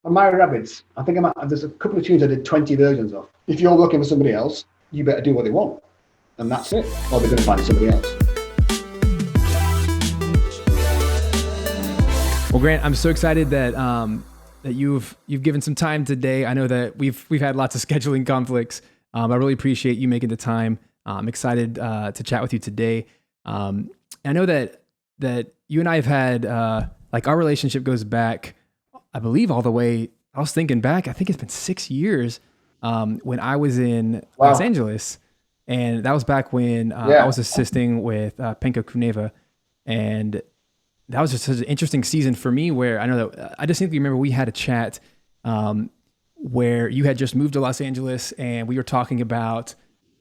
On my Rabbids, I think there's a couple of tunes I did 20 versions of. If you're working for somebody else, you better do what they want, and that's it. Or they're going to find somebody else. Well, Grant, I'm so excited that that you've given some time today. I know that we've had lots of scheduling conflicts. I really appreciate you making the time. I'm excited to chat with you today. I know that you and I have had like our relationship goes back, I believe, all the way. I was thinking back. I think it's been 6 years when I was in Los Angeles, and that was back when I was assisting with Penko Kuneva, and that was just such an interesting season for me. Where I know that I distinctly remember we had a chat where you had just moved to Los Angeles, and we were talking about.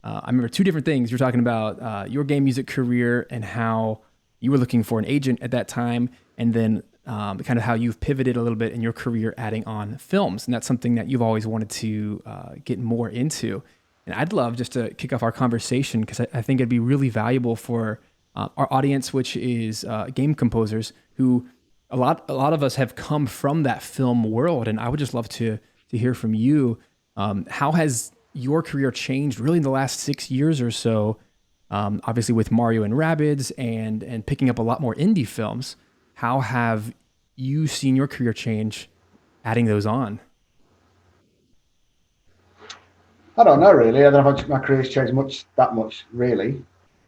I remember two different things. You were talking about your game music career and how you were looking for an agent at that time, and then kind of how you've pivoted a little bit in your career adding on films. And that's something that you've always wanted to get more into. And I'd love just to kick off our conversation because I think it'd be really valuable for our audience, which is game composers who a lot of us have come from that film world. And I would just love to hear from you. How has your career changed really in the last 6 years or so? Obviously with Mario and Rabbids and picking up a lot more indie films. How have you seen your career change adding those on? I don't know really. I don't know if my career's changed that much really.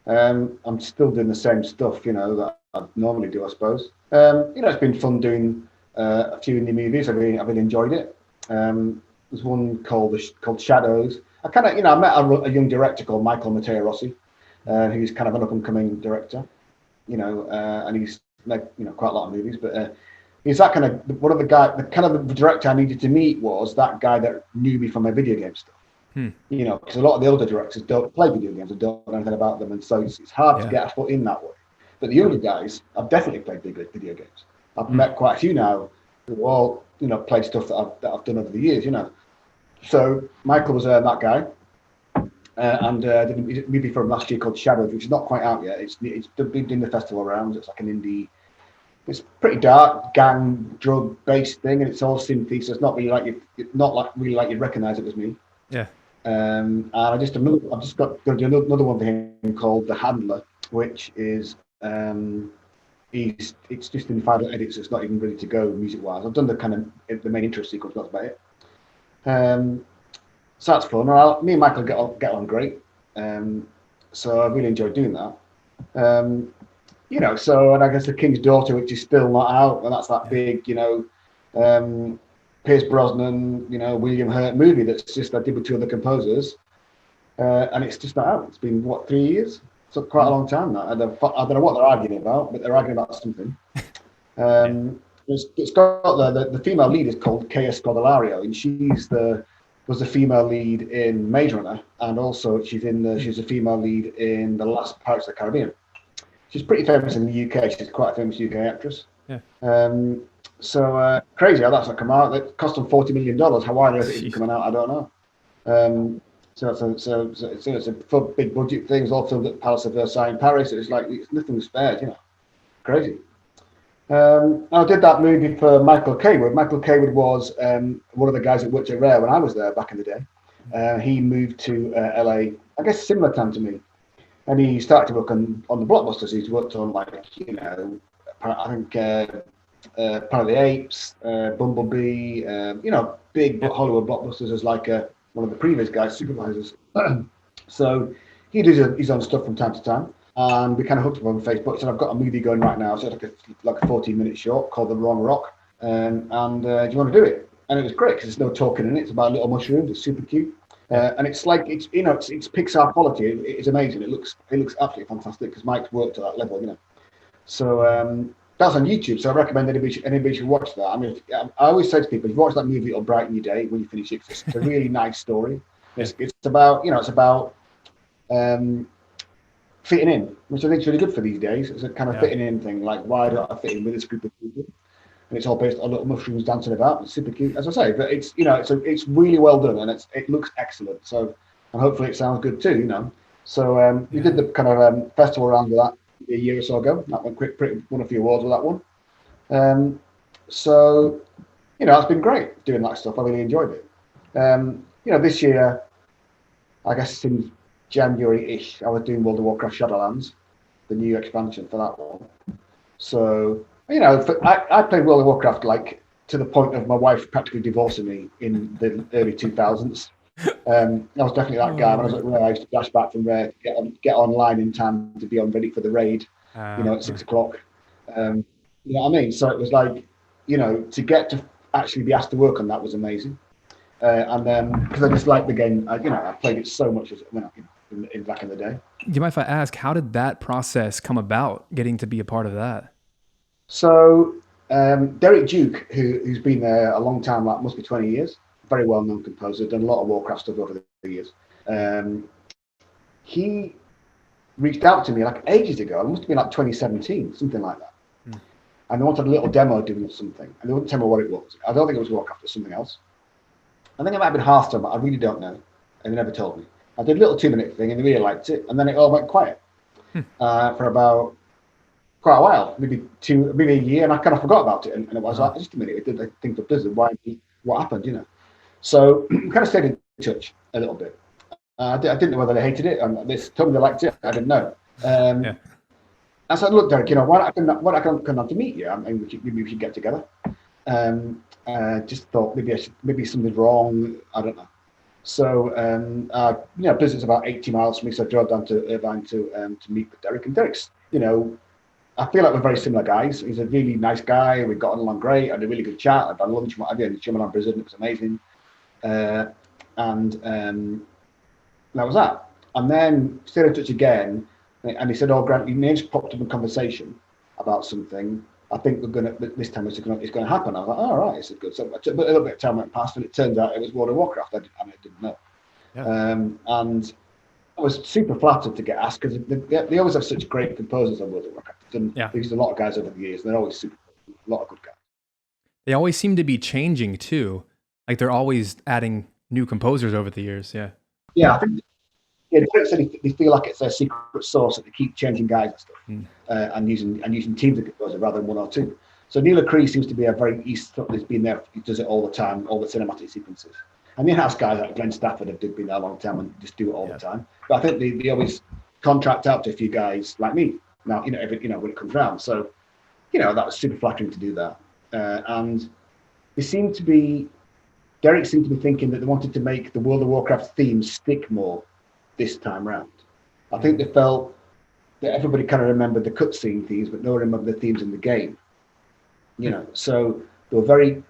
I'm still doing the same stuff, that I normally do, I suppose. It's been fun doing a few indie movies. I've really enjoyed it. There's one called Shadows. I met a young director called Michael Matteo Rossi, who's kind of an up-and-coming director, and he's made quite a lot of movies. But he's that kind of one of the director I needed to meet was that guy that knew me from my video game stuff. Because a lot of the older directors don't play video games and don't know anything about them, and so it's hard to get a foot in that way. But the younger guys, I've definitely played video games. I've met quite a few now who all played stuff that I've done over the years. So Michael was that guy, and did a movie from last year called Shadows, which is not quite out yet. It's been in the festival rounds. It's like an indie. It's pretty dark, gang, drug-based thing, and it's all synthy. So it's not really like you'd recognise it was me. Yeah. And I've just got to do another one for him called The Handler, which is it's just in final edits. So it's not even ready to go music-wise. I've done the main intro sequence. That's about it. So that's fun. Me and Michael get on great. So I really enjoyed doing that. So, and I guess The King's Daughter, which is still not out, and that's that big, Pierce Brosnan, William Hurt movie that's just I did with two other composers, and it's just not out. It's been 3 years? So quite a long time now. I don't know what they're arguing about, but they're arguing about something. It's got the female lead is called Kea Scodelario, and was the female lead in Maze Runner, and also she's a female lead in The Last Pirates of the Caribbean. She's pretty famous in the UK. She's quite a famous UK actress. Yeah. So crazy how that's not come out. It cost them $40 million. How on earth it isn't coming out, I don't know. So it's a big budget thing. It's all filmed at Palace of Versailles in Paris. It's like nothing was spared, Crazy. I did that movie for Michael Cawood. Michael Cawood was one of the guys that worked at Rare when I was there back in the day. He moved to LA, I guess similar time to me, and he started to work on the blockbusters. He's worked on I think Planet of the Apes, Bumblebee, big Hollywood blockbusters as one of the previous guys, supervisors. So he does his own stuff from time to time. And we kind of hooked up on Facebook. So I've got a movie going right now. So it's like a 14-minute short called The Wrong Rock. Do you want to do it? And it was great because there's no talking in it. It's about little mushrooms. It's super cute. And it's Pixar quality. It's amazing. It looks absolutely fantastic because Mike's worked at that level, So that's on YouTube. So I recommend anybody should watch that. I mean, I always say to people, if you watch that movie, it'll brighten your day when you finish it. It's a really nice story. It's about fitting in, which I think is really good for these days. It's a kind of fitting in thing, like why don't I fit in with this group of people? And it's all based on little mushrooms dancing about. It's super cute, as I say. But it's it's really well done and it looks excellent. So and hopefully it sounds good too, So we did the kind of festival round with that a year or so ago. That went quick, won a few awards with that one. So it's been great doing that stuff. I really enjoyed it. This year, I guess since January-ish, I was doing World of Warcraft Shadowlands, the new expansion for that one. So, I played World of Warcraft like to the point of my wife practically divorcing me in the early 2000s. I was definitely that guy. When I was at Rare, I used to dash back from Rare to get online in time to be on ready for the raid, at 6 o'clock. You know what I mean? So it was like, to get to actually be asked to work on that was amazing. And then, because I just liked the game, I played it so much back in the day. Do you mind if I ask, how did that process come about, getting to be a part of that? So Derek Duke, who's been there a long time, like must be 20 years, very well-known composer, done a lot of Warcraft stuff over the years. He reached out to me like ages ago. It must have been like 2017, something like that. And they wanted a little demo doing something, and they wouldn't tell me what it was. I don't think it was Warcraft or something else. I think it might have been Hearthstone, but I really don't know. And they never told me. I did a little 2-minute thing, and they really liked it, and then it all went quiet for about quite a while, maybe a year, and I kind of forgot about it. And it was like, just a minute, it did a thing for Blizzard. What happened, So kind of stayed in touch a little bit. I didn't know whether they hated it, and they told me they liked it. I didn't know. I said, look, Derek, why not I can come down to meet you? I mean, maybe we should get together. Just thought maybe something's wrong. I don't know. So, Blizzard's about 80 miles from me, so I drove down to Irvine to meet with Derek. And Derek's, I feel like we're very similar guys. He's a really nice guy. We got along great. I had a really good chat. I had lunch, what have you, and jumping on Blizzard, and it was amazing. And that was that. And then stayed in touch again, and he said, "Oh, Grant, your name's popped up in conversation about something. I think this time it's going to happen." I was like, "Oh, right, it's good." So a little bit of time went past, and it turned out it was World of Warcraft. I didn't know. And I was super flattered to get asked, because they always have such great composers on World of Warcraft. They've used a lot of guys over the years, and they're always a lot of good guys. They always seem to be changing too. Like they're always adding new composers over the years. Yeah, I think. Yeah, the critics said they feel like it's their secret sauce, that they keep changing guys and stuff, and using teams of composers rather than one or two. So Neil Cree seems to be he's been there. He does it all the time, all the cinematic sequences. And the in-house guys like Glenn Stafford have been there a long time and just do it all the time. But I think they always contract out to a few guys like me. Now, when it comes round. So, that was super flattering to do that. And Derek seemed to be thinking that they wanted to make the World of Warcraft theme stick more this time round. I think they felt that everybody kind of remembered the cutscene themes, but no one remembered the themes in the game. So they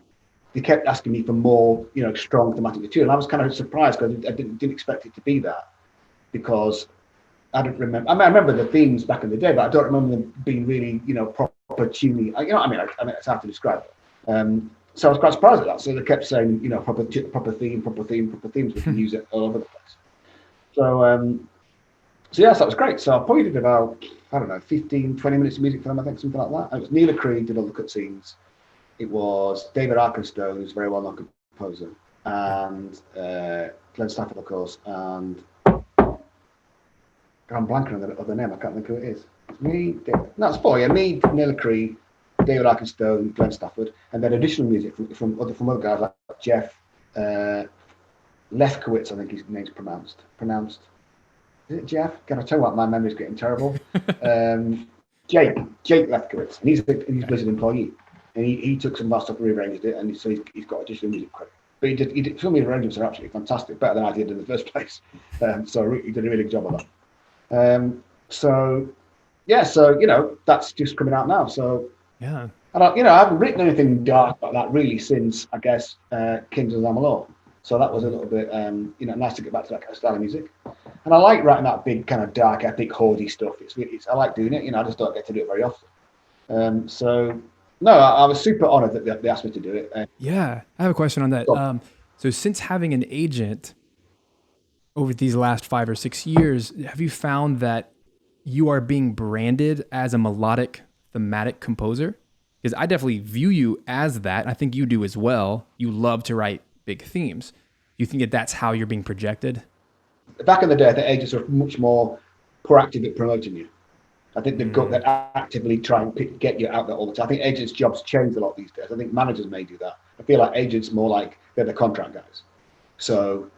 kept asking me for more, strong thematic material. And I was kind of surprised, because I didn't expect it to be that, because I don't remember. I remember the themes back in the day, but I don't remember them being really, proper tuney. It's hard to describe it. So I was quite surprised at that. So they kept saying, proper themes. We can use it all over the place. So yes, that was great. So I probably did about, 15, 20 minutes of music for them, I think, something like that. It was Neil Cree did all the cutscenes. It was David Arkenstone, who's a very well-known composer, and Glenn Stafford, of course, and I'm blanking on the other name. I can't think who it is. It's me, David. No, it's four. Yeah, me, Neil Cree, David Arkenstone, Glenn Stafford, and then additional music from other guys like Jeff Lefkowitz, I think his name's pronounced. Is it Jeff? Can I tell you what? My memory's getting terrible. Jake Lefkowitz, and he's a Blizzard employee, and he took some of that stuff and rearranged it, and so he's got additional music credit. But he did some of the arrangements are absolutely fantastic, better than I did in the first place. So he did a really good job of that. So that's just coming out now. So yeah, and I haven't written anything dark like that really since, I guess, Kings of Amalur. So that was a little bit, nice to get back to that kind of style of music. And I like writing that big kind of dark, epic, hoardy stuff. I like doing it. I just don't get to do it very often. So no, I was super honored that they asked me to do it. Yeah, I have a question on that. So since having an agent over these last 5 or 6 years, have you found that you are being branded as a melodic, thematic composer? Because I definitely view you as that. I think you do as well. You love to write big themes. You think that that's how you're being projected? Back in the day, the agents are much more proactive at promoting you. I think they're actively trying to get you out there all the time. I think agents' jobs change a lot these days. I think managers may do that, I feel like agents more like they're the contract guys. So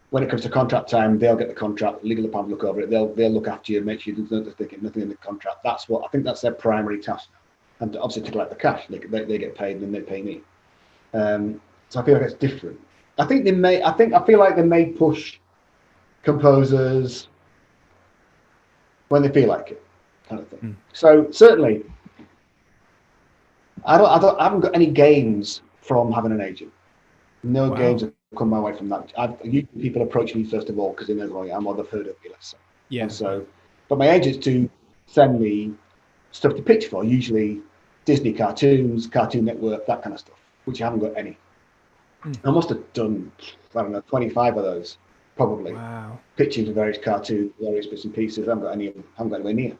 when it comes to contract time, they'll get the contract, legal department look over it, they'll look after you, make sure there's nothing in the contract. I think that's their primary task. And obviously to collect the cash, they get paid and then they pay me. So I feel like it's different. I feel like they may push composers when they feel like it, kind of thing. So certainly, I haven't got any gains from having an agent. No games have come my way from that. People approach me first of all because they know who I am or they've heard of me, let's say. Yeah. And so, but my agents do send me stuff to pitch for, usually Disney cartoons, Cartoon Network, that kind of stuff, which I haven't got any. I must have done, 25 of those, probably. Wow. Pitching for various cartoons, various bits and pieces. I haven't got anywhere near.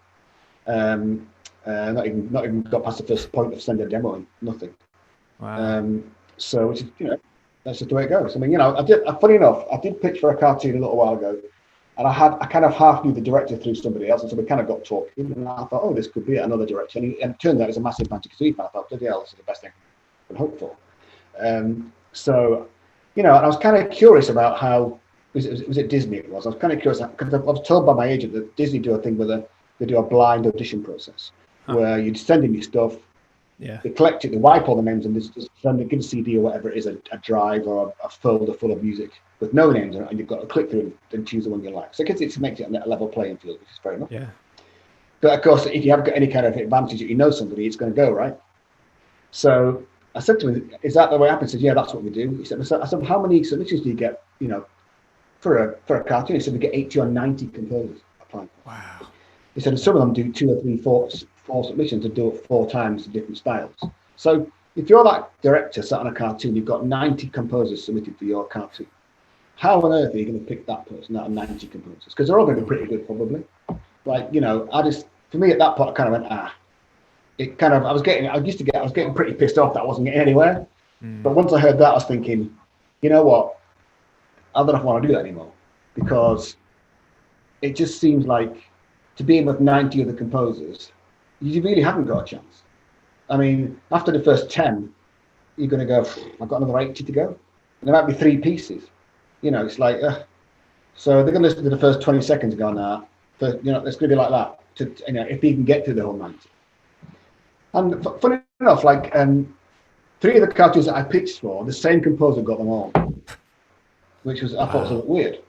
Not even got past the first point of sending a demo in, nothing. Wow. So, which is, that's just the way it goes. I mean, funny enough, I did pitch for a cartoon a little while ago, and I kind of half knew the director through somebody else, and so we kind of got talking, and I thought, oh, this could be another direction. And it turned out it's a massive Banjo-Kazooie fan. I thought, bloody hell, this is the best thing I could hope for. So, and I was kind of curious about how, was it Disney it was? I was kind of curious, because I was told by my agent that Disney do a thing where they do a blind audition process, where you'd send in your stuff, they collect it, they wipe all the names, and just send give a CD or whatever it is, a drive or a folder full of music with no names on it, and you've got to click through and choose the one you like. So it makes it a level playing field, which is fair enough. Yeah. But of course, if you have got any kind of advantage that you know somebody, it's going to go, right? So I said to him, is that the way it happens? He said, yeah, that's what we do. He said, I said, how many submissions do you get, for a cartoon? He said, we get 80 or 90 composers applying. Wow. He said, some of them do 2 or 3, 4 submissions and do it 4 times in different styles. So if you're that director sat on a cartoon, you've got 90 composers submitted for your cartoon. How on earth are you going to pick that person out of 90 composers? Because they're all going to be pretty good, probably. Like, for me at that point, I kind of went, it kind of, I was getting pretty pissed off that I wasn't getting anywhere. But once I heard that, I was thinking, you know what? I don't know if I want to do that anymore, because it just seems like to be in with 90 other composers, you really haven't got a chance. I mean, after the first 10, you're going to go, I've got another 80 to go. And there might be 3 pieces. It's like, so they're going to listen to the first 20 seconds and go, nah, but, it's going to be like that, if you can get to the whole 90. And funny enough, like 3 of the cartoons that I pitched for, the same composer got them all, which was, I thought was a little weird.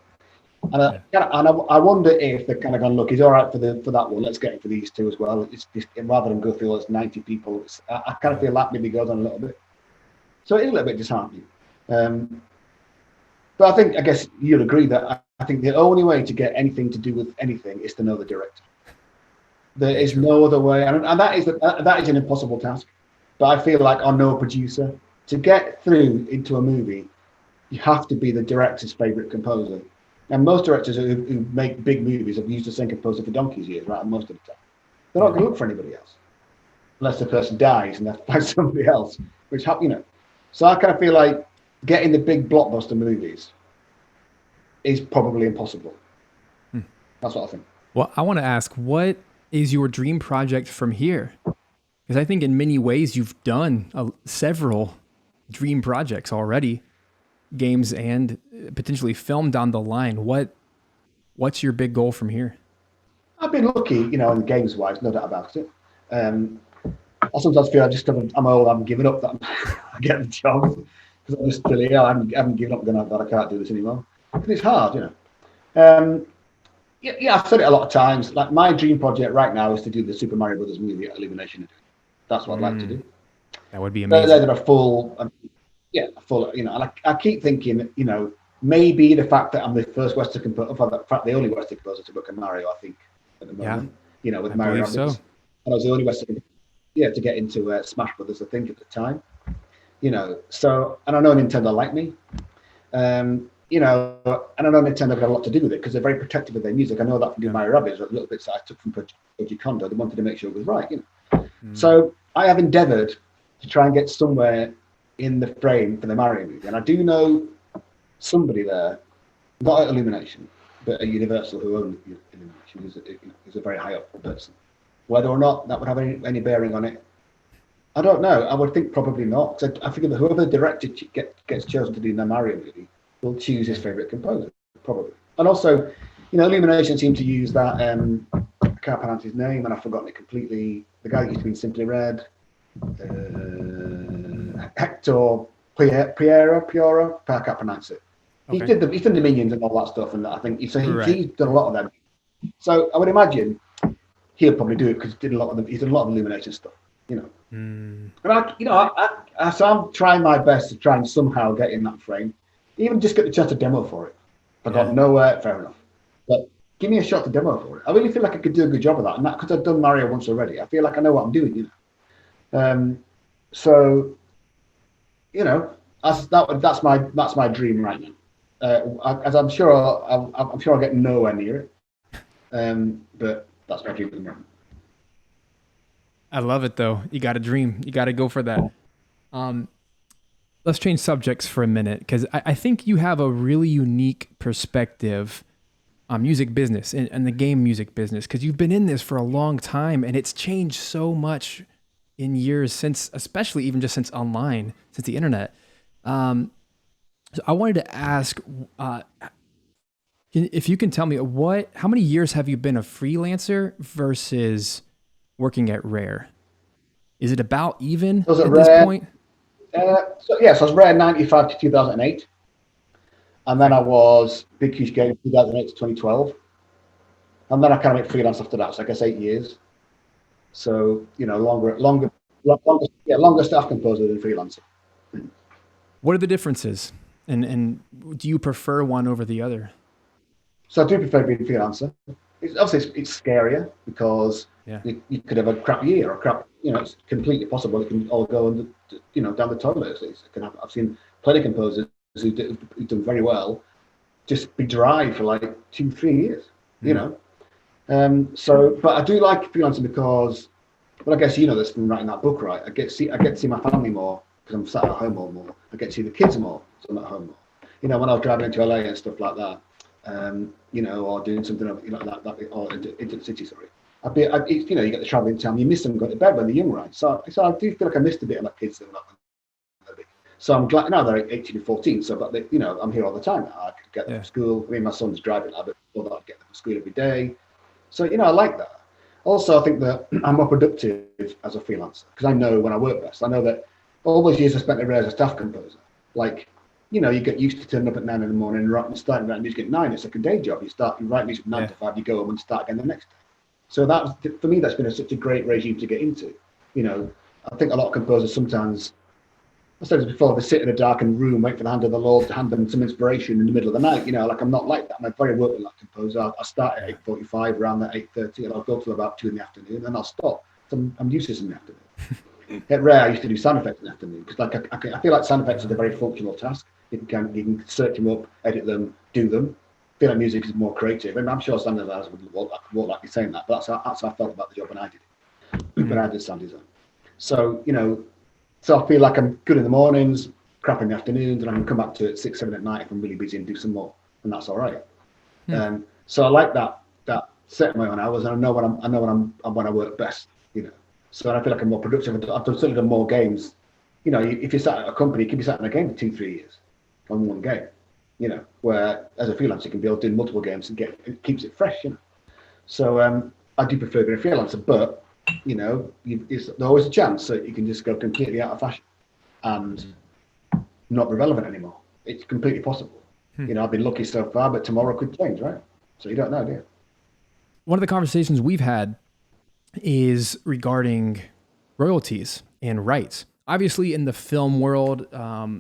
And I wonder if they're kind of going, look, he's all right for that one. Let's get him for these 2 as well. It's rather than go through all those 90 people. I kind of feel that maybe goes on a little bit. So it's a little bit disheartening. But I guess you'll agree that I think the only way to get anything to do with anything is to know the director. There is no other way, and that is an impossible task. But I feel like I know a producer. To get through into a movie, you have to be the director's favorite composer. And most directors who make big movies have used the same composer for donkey's years, right? Most of the time, they're not going to look for anybody else, unless the person dies and they have to find somebody else. So I kind of feel like getting the big blockbuster movies is probably impossible. That's what I think. Well, I want to ask, what is your dream project from here? Because I think in many ways you've done several dream projects already. Games and potentially film down the line. What's your big goal from here? I've been lucky, in the games wise, no doubt about it. I sometimes feel I'm old, I'm giving up that I get the job, because I'm just really, I haven't given up, going, I can't do this anymore. Because it's hard, Yeah, I've said it a lot of times. Like, my dream project right now is to do the Super Mario Brothers movie at Illumination. That's what I'd like to do. That would be amazing. They're a full. And I keep thinking, maybe the fact that I'm the first Western composer, the only Western composer to work on Mario, I think, at the moment, with Mario Rabbids. So. And I was the only Western, to get into Smash Brothers, I think, at the time. So, and I know Nintendo like me. And I know Nintendo got a lot to do with it, because they're very protective of their music. I know that from doing Mario Rabbids, little bits that I took from Koji Kondo. They wanted to make sure it was right, So I have endeavored to try and get somewhere in the frame for the Mario movie. And I do know somebody there, not at Illumination, but at Universal, who own Illumination, who's a very high up person. Whether or not that would have any bearing on it, I don't know. I would think probably not. So I figure that whoever the director gets chosen to do the Mario movie will choose his favorite composer, probably. And also, Illumination seemed to use that. I can't pronounce his name, and I've forgotten it completely. The guy that used to be in Simply Red, Hector Piera. I can't pronounce it. Okay. He's done the Minions and all that stuff, and I think he's done a lot of them. So I would imagine he'll probably do it because he's done a lot of Illumination stuff. And so I'm trying my best to try and somehow get in that frame, even just get the chance to demo for it. If I got nowhere, fair enough. But give me a shot to demo for it. I really feel like I could do a good job of that, and that because I've done Mario once already. I feel like I know what I'm doing. So that's my dream right now. As I'm sure I'll get nowhere near it. But that's my dream at the moment. I love it though. You got to dream. You got to go for that. Let's change subjects for a minute because I think you have a really unique perspective on music business and the game music business because you've been in this for a long time and it's changed so much in years since, especially even just since online, since the internet. So I wanted to ask if you can tell me how many years have you been a freelancer versus working at Rare? Is it about even at this point? So I was Rare 95 to 2008. And then I was Big Huge Game 2008 to 2012. And then I kind of went freelance after that. So I guess 8 years. So, longer staff composer than freelancer. What are the differences? And do you prefer one over the other? So I do prefer being freelancer. Obviously, it's scarier because you could have a crap year or crap. It's completely possible. It can all go down the toilet. It can happen. I've seen plenty of composers who've done very well just be dry for like 2-3 years. But I do like freelancing because, well, I guess this from writing that book, right? I get to see my family more because I'm sat at home all more. I get to see the kids more, so I'm at home more. When I was driving into LA and stuff like that. Or doing something like that, or into the city. Sorry, you get the traveling time. You miss them going to bed when they're young, right? So I do feel like I missed a bit of my kids. So I'm glad now they're 18 and 14. So, but I'm here all the time. I could get them from school. I mean, my son's driving now, but before that, I'd get them from school every day. So I like that. Also, I think that I'm more productive as a freelancer because I know when I work best. I know that all those years I spent at Rare as a staff composer, you get used to turning up at 9 in the morning and starting writing music at 9. It's like a day job. You write music from 9 to 5, you go home and start again the next day. So for me, that's been such a great regime to get into. I think a lot of composers sometimes, I said this before, they sit in a darkened room, wait for the hand of the Lord to hand them some inspiration in the middle of the night. I'm not like that. I'm a very work-like composer. I start at 8:45, around at 8:30, and I'll go till about 2 in the afternoon, and I'll stop. So I'm useless in the afternoon. At Rare, I used to do sound effects in the afternoon because I feel like sound effects are a very functional task. You can search them up, edit them, do them. I feel like music is more creative. I'm sure sound designers won't like me saying that, but that's how I felt about the job when I did it, when I did sound design. So, so I feel like I'm good in the mornings, crap in the afternoons, and I can come back to it at 6, 7 at night if I'm really busy and do some more, and that's all right. So I like that setting my own hours, and I know when I work best, So I feel like I'm more productive. I've certainly done more games. If you're sat at a company, you can be sat in a game for 2-3 years on one game. Where as a freelancer, you can be able to do multiple games and it keeps it fresh. So I do prefer being a freelancer, but there's always a chance that you can just go completely out of fashion and not be relevant anymore. It's completely possible. I've been lucky so far, but tomorrow could change, right? So you don't know, do you? One of the conversations we've had is regarding royalties and rights. Obviously, in the film world,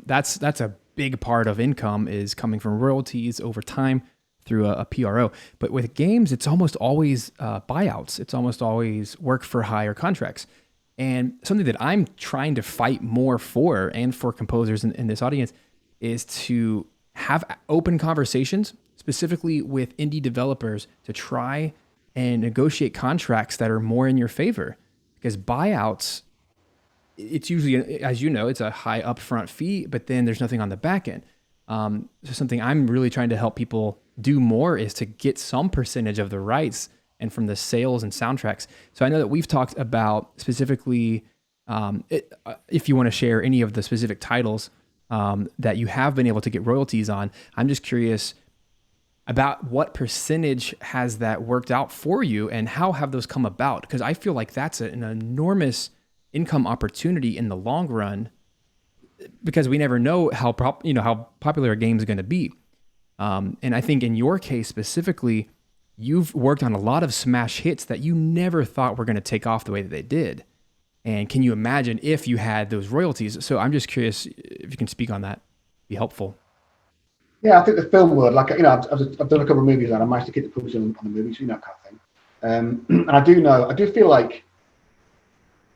that's a big part of income is coming from royalties over time through a PRO. But with games, it's almost always buyouts. It's almost always work for hire contracts. And something that I'm trying to fight more for, and for composers in this audience, is to have open conversations, specifically with indie developers, to try and negotiate contracts that are more in your favor. Because buyouts, it's usually, as you know, it's a high upfront fee, but then there's nothing on the back end. So something I'm really trying to help people do more is to get some percentage of the rights and from the sales and soundtracks. So I know that we've talked about specifically if you want to share any of the specific titles that you have been able to get royalties on, I'm just curious about what percentage has that worked out for you and how have those come about? Because I feel like that's an enormous income opportunity in the long run, because we never know how popular a game is going to be. And I think in your case specifically, you've worked on a lot of smash hits that you never thought were going to take off the way that they did. And can you imagine if you had those royalties? So I'm just curious if you can speak on that, be helpful. Yeah, I think the film world, like, I've done a couple of movies and I managed to keep the publishing on the movies, that kind of thing. And I do feel like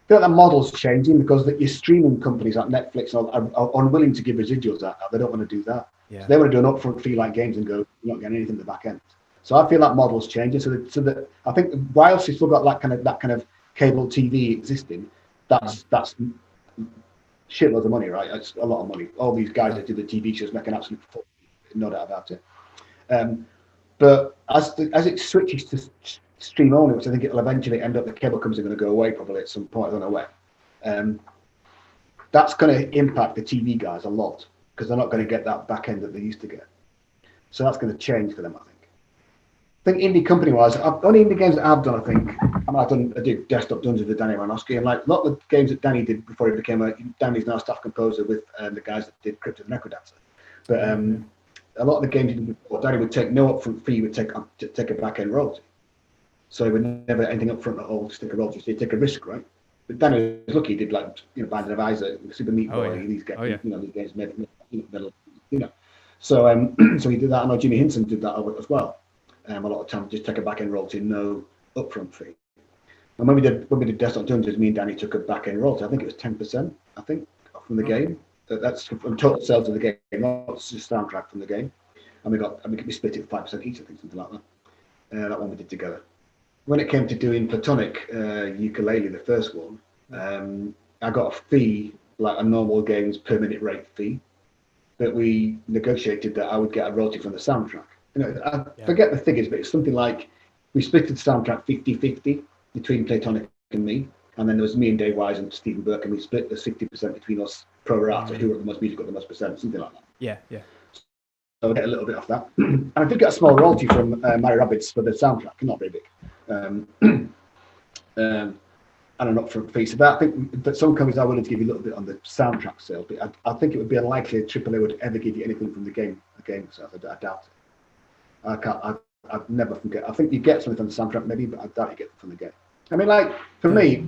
that model's changing, because your streaming companies like Netflix are unwilling to give residuals out now. They don't want to do that. Yeah. So they want to do an upfront fee like games and go, you're not getting anything at the back end. So I feel that model's changing. So that I think whilst you've still got that kind of cable TV existing, that's shitloads of money, right? It's a lot of money. All these guys that do the TV shows make an absolute fuck, no doubt about it. But as it switches to stream only, which I think it'll eventually end up, the cable companies are going to go away probably at some point, I don't know when. That's going to impact the TV guys a lot, because they're not going to get that back end that they used to get. So that's going to change for them, I think. I think indie company wise, only indie games that I've done, I did Desktop Dungeons with Danny Aronofsky, and like a lot of the games that Danny did before he became Danny's now staff composer with the guys that did Crypt of the Necrodancer. But a lot of the games he did before, Danny would take no upfront fee, he would take a back end royalty. So he would never anything upfront at all, just take a royalty. So he'd take a risk, right? But Danny was lucky, he did like Band of Isaac, Super Meat Boy, these games, these games made So so he did that. I know Jimmy Hinson did that as well. A lot of time, just take a back end royalty, no upfront fee. And when we did Desktop Dungeons, me and Danny took a back end royalty. I think it was 10%. I think from the game. That's from total sales of the game, not just soundtrack from the game. And we split it 5% each. I think something like that. That one we did together. When it came to doing Platonic Ukulele, the first one, I got a fee like a normal game's per minute rate fee, that we negotiated that I would get a royalty from the soundtrack. I forget the figures, but it's something like we split the soundtrack 50-50 between Platonic and me, and then there was me and Dave Wise and Stephen Burke, and we split the 60% between us pro rata, who got the most music, got the most percent, something like that. Yeah. So I get a little bit off that, and I did get a small royalty from Rabbids for the soundtrack, not very big, and an upfront fee. So that I think that some companies are willing to give you a little bit on the soundtrack sales, but I think it would be unlikely AAA would ever give you anything from the game sales. I doubt it. I'd never forget. I think you get something from the soundtrack maybe, but I doubt you get it from the game. I mean, like for me,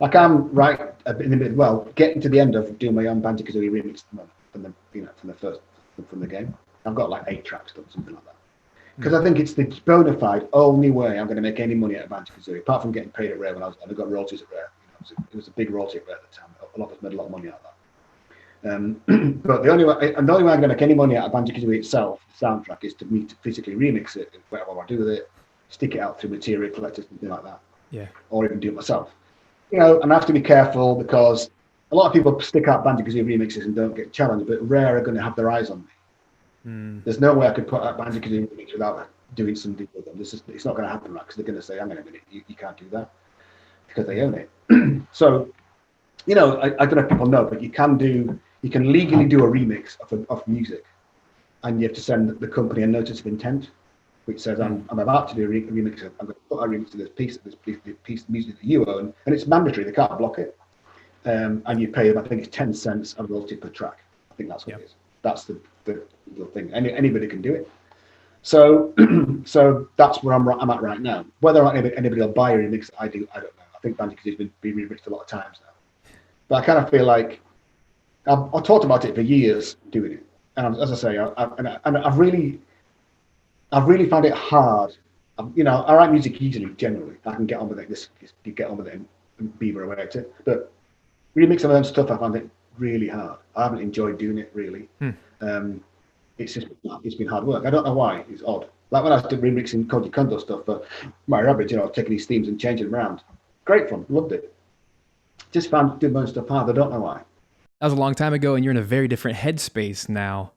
like I'm right in the middle. Well, getting to the end of doing my own Banjo-Kazooie remix from the game. I've got like 8 tracks done, something like that. Because I think it's the bona fide only way I'm going to make any money out of Banjo-Kazooie, apart from getting paid at Rare when I got royalties at Rare. It was a big royalty at Rare at the time. A lot of us made a lot of money out of that. But the only way I'm going to make any money out of Banjo-Kazooie itself, the soundtrack, is to physically remix it, whatever I do with it, stick it out through material collectors, something like that. Yeah. Or even do it myself. And I have to be careful, because a lot of people stick out Banjo-Kazooie remixes and don't get challenged, but Rare are going to have their eyes on me. There's no way I could put out Banjo-Kazooie remix without doing something with them. It's not going to happen, right? Because they're going to say, hang on a minute, you can't do that, because they own it. So, I don't know if people know, but you can legally do a remix of music, and you have to send the company a notice of intent, which says I'm about to do a remix. I'm going to put a remix to this piece of music that you own, and it's mandatory. They can't block it, and you pay them. I think it's 10 cents a royalty per track. I think that's what it is. That's the thing. Anybody can do it. So that's where I'm at right now. Whether or not anybody will buy a remix, I don't know. I think Banjo-Kazooie's been remixed a lot of times now, but I kind of feel like I've talked about it for years doing it, and as I say, I've really found it hard. I write music easily, generally. I can get on with it. You get on with it and beaver away at it. But remixing my own stuff, I found it really hard. I haven't enjoyed doing it really. It's been hard work. I don't know why. It's odd. Like when I was remixing Koji Kondo stuff for my Rabbids, taking these themes and changing them around. Great fun. Loved it. Just found doing my own stuff hard. I don't know why. That was a long time ago, and you're in a very different headspace now,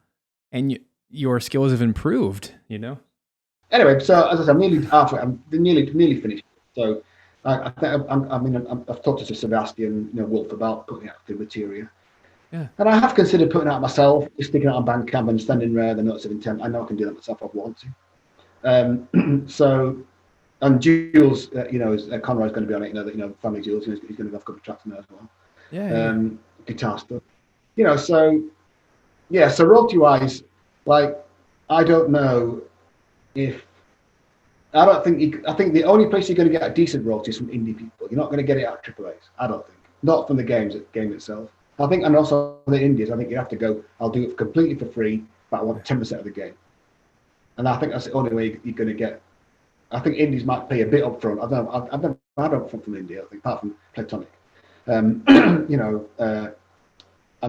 and your skills have improved. Anyway, so as I said, I'm nearly halfway. I'm nearly finished. So I've talked to Sebastian, Wolf about putting out the material. Yeah. And I have considered putting it out myself, just sticking it on Bandcamp and sending Rare the notes of intent. I know I can do that myself if I want to. And Jules, Conroy's going to be on it. Family Jules, he's going to have a couple of tracks in there as well. Yeah. Guitar stuff. So royalty-wise, like, I don't know if. I think the only place you're going to get a decent royalty is from indie people. You're not going to get it at AAAs. I don't think. Not from the game itself. I think, and also the indies, I think you have to go, I'll do it completely for free, but I want 10% of the game. And I think that's the only way you're going to get. I think indies might pay a bit up front. I've never had up front from India, I think, apart from Platonic. And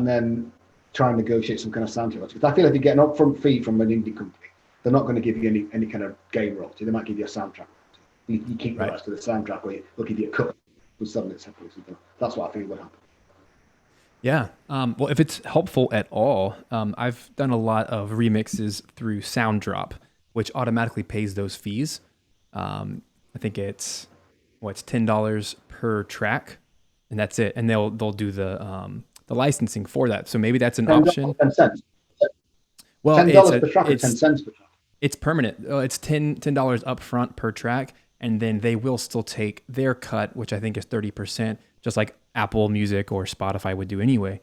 then try and negotiate some kind of sound royalty. Because I feel like you get an upfront fee from an indie company, they're not going to give you any kind of game royalty. They might give you a soundtrack. You keep the rest of the soundtrack, or they'll give you a cut with selling it separately. That's what I think would happen. Yeah. Well, if it's helpful at all, I've done a lot of remixes through SoundDrop, which automatically pays those fees. I think it's $10 per track, and that's it. And they'll do the licensing for that. So maybe that's an option. 10 cents. Well, $10 per track or 10 cents per track. It's permanent. It's $10 up front per track, and then they will still take their cut, which I think is 30%, just like Apple Music or Spotify would do anyway.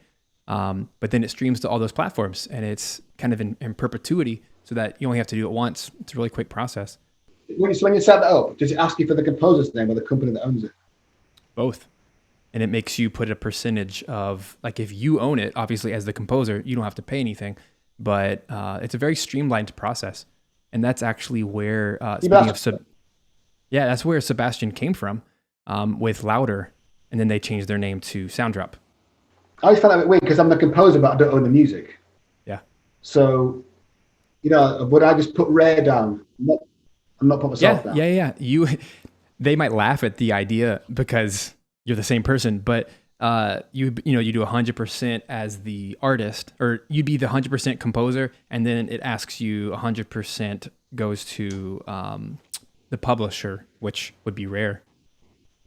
But then it streams to all those platforms, and it's kind of in perpetuity, so that you only have to do it once. It's a really quick process. When you set that up, does it ask you for the composer's name or the company that owns it? Both. And it makes you put a percentage of, like, if you own it, obviously as the composer, you don't have to pay anything. But it's a very streamlined process. And that's actually where, that's where Sebastian came from with Louder. And then they changed their name to SoundDrop. I always found that a bit weird because I'm the composer, but I don't own the music. Yeah. So, would I just put Rare down? I'm not put myself down. Yeah. They might laugh at the idea because you're the same person, but you do 100% as the artist, or you'd be the 100% composer, and then it asks you 100% goes to the publisher, which would be Rare.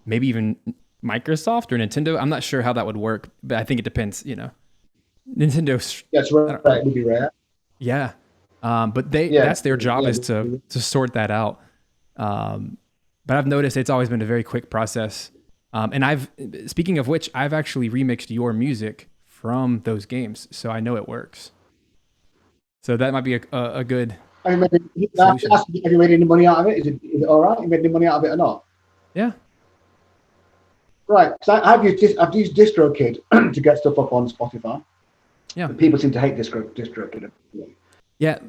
Maybe even Microsoft or Nintendo. I'm not sure how that would work, but I think it depends. Nintendo. That's right. It would be Rare. Yeah, but that's their job is to sort that out. But I've noticed it's always been a very quick process. And speaking of which, I've actually remixed your music from those games, so I know it works. So that might be a good solution. Have you made any money out of it? Is it all right? You made any money out of it or not? Yeah. Right. So I've used DistroKid to get stuff up on Spotify. Yeah. But people seem to hate DistroKid. Yeah,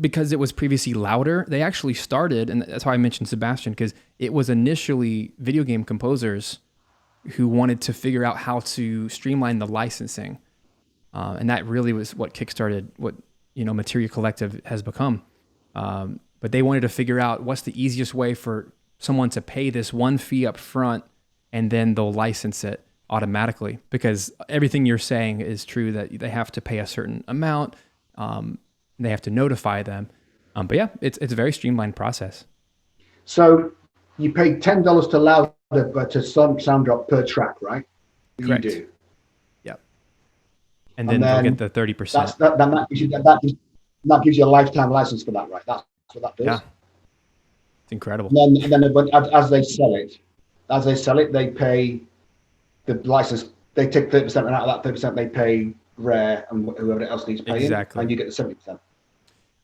because it was previously Louder. They actually started, and that's why I mentioned Sebastian, because it was initially video game composers who wanted to figure out how to streamline the licensing. And that really was what kickstarted what, Materia Collective has become. But they wanted to figure out what's the easiest way for someone to pay this one fee up front, and then they'll license it automatically. Because everything you're saying is true, that they have to pay a certain amount. They have to notify them. But yeah, it's a very streamlined process. So you pay $10 to Louder, but to SoundDrop per track, right? Correct. You do. Yep. And then they'll get the 30%. That gives you a lifetime license for that, right? That's what that does. Yeah. It's incredible. And then as they sell it, they pay the license. They take 30%, and out of that 30%, they pay Rare and whoever else needs paying. Exactly. And you get the 70%.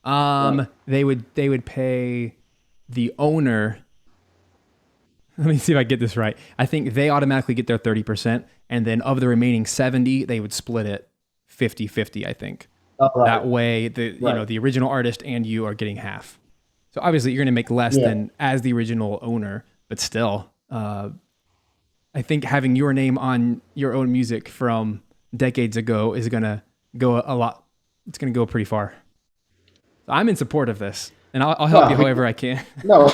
Right. They would pay the owner. Let me see if I get this right. I think they automatically get their 30%, and then of the remaining 70, they would split it 50-50, I think. Oh, right. That way the original artist and you are getting half. So obviously you're going to make less than as the original owner, but still, I think having your name on your own music from decades ago is going to go a lot. It's going to go pretty far. So I'm in support of this, and I'll help you however I can. No.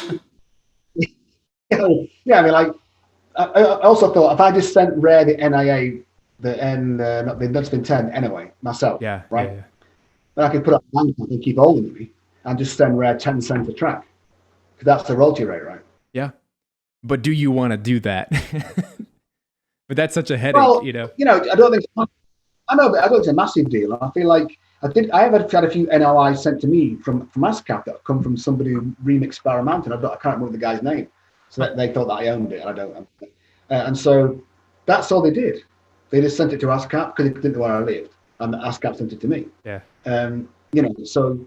Yeah, I mean, like, I also thought if I just sent Rare the NIA, that's been 10 anyway, myself, right? Yeah. Then I could put up a bank and keep all the money and just send Rare 10 cents a track. Because that's the royalty rate, right? Yeah. But do you want to do that? But that's such a headache, Well, you know? I don't think I know, but I don't think it's a massive deal. And I feel like I have had a few NOIs sent to me from ASCAP that have come from somebody who remixed Sparrow Mountain. I can't remember the guy's name. So they thought that I owned it, and I don't. And so that's all they did. They just sent it to ASCAP because they didn't know where I lived, and ASCAP sent it to me. Yeah. So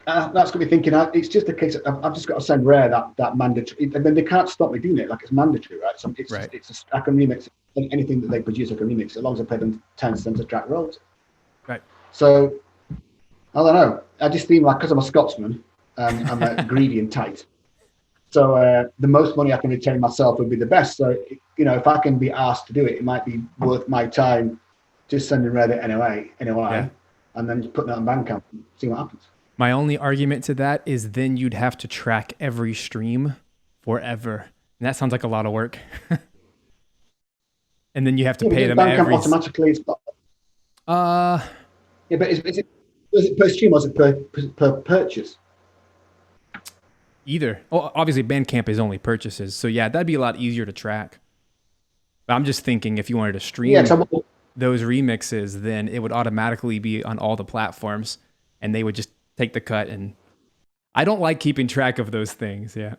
that's got me thinking. It's just a case of I've just got to send Rare that mandatory, and then they can't stop me doing it. Like, it's mandatory, right? So I can remix anything that they produce. I can remix as long as I pay them 10 cents a track royalty. Right. So I don't know. I just seem like, because I'm a Scotsman, I'm greedy and tight. So the most money I can retain myself would be the best. So if I can be asked to do it, it might be worth my time just sending Rare the NOI, and then just putting that on Bandcamp and see what happens. My only argument to that is then you'd have to track every stream forever. And that sounds like a lot of work. And then you have to pay them every... automatically. It's got... but is it per stream or is it per purchase? Either. Oh, obviously Bandcamp is only purchases. So yeah, that'd be a lot easier to track. But I'm just thinking if you wanted to stream those remixes, then it would automatically be on all the platforms and they would just take the cut. And I don't like keeping track of those things. Yeah.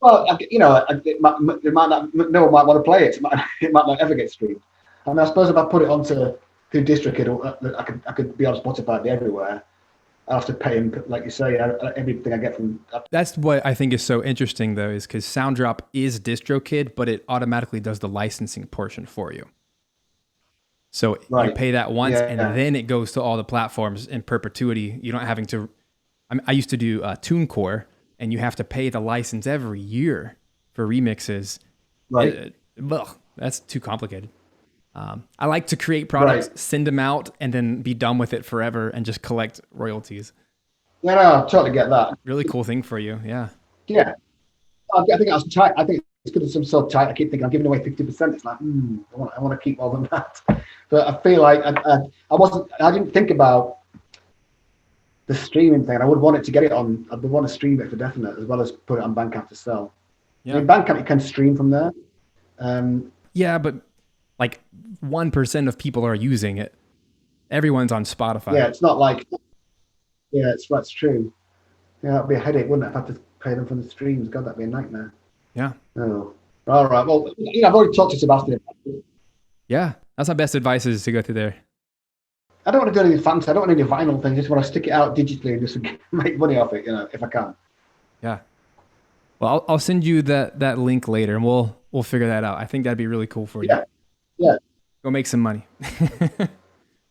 Well, no one might want to play it. It might not ever get streamed. I mean, I suppose if I put it onto DistroKid, I could be on Spotify everywhere. I have to pay him, like you say, everything I get from. That's what I think is so interesting, though, is because Sounddrop is DistroKid, but it automatically does the licensing portion for you. So you pay that once, and then it goes to all the platforms in perpetuity. You're not having to. I used to do TuneCore, and you have to pay the license every year for remixes. Right. That's too complicated. I like to create products, send them out, and then be done with it forever and just collect royalties. No, I totally get that. Really cool thing for you, yeah. Yeah. I think that's tight. I think it's because I'm so tight. I keep thinking I'm giving away 50%. It's like, I want to keep more than that. But I feel like I didn't think about the streaming thing. I would want it to get it on. I would want to stream it for definite, as well as put it on Bandcamp to sell. Yeah. I mean, Bandcamp, you can stream from there. Yeah, but like 1% of people are using it. Everyone's on Spotify. Yeah, it's not like. Yeah, that's true. Yeah, that'd be a headache, wouldn't it? If I had to pay them from the streams. God, that'd be a nightmare. Yeah. Oh, all right. Well, I've already talked to Sebastian about it. Yeah, that's my best advice, is to go through there. I don't want to do anything fancy. I don't want any vinyl things. I just want to stick it out digitally and just make money off it, if I can. Yeah. Well, I'll send you that link later, and we'll figure that out. I think that'd be really cool for you. Yeah. Go make some money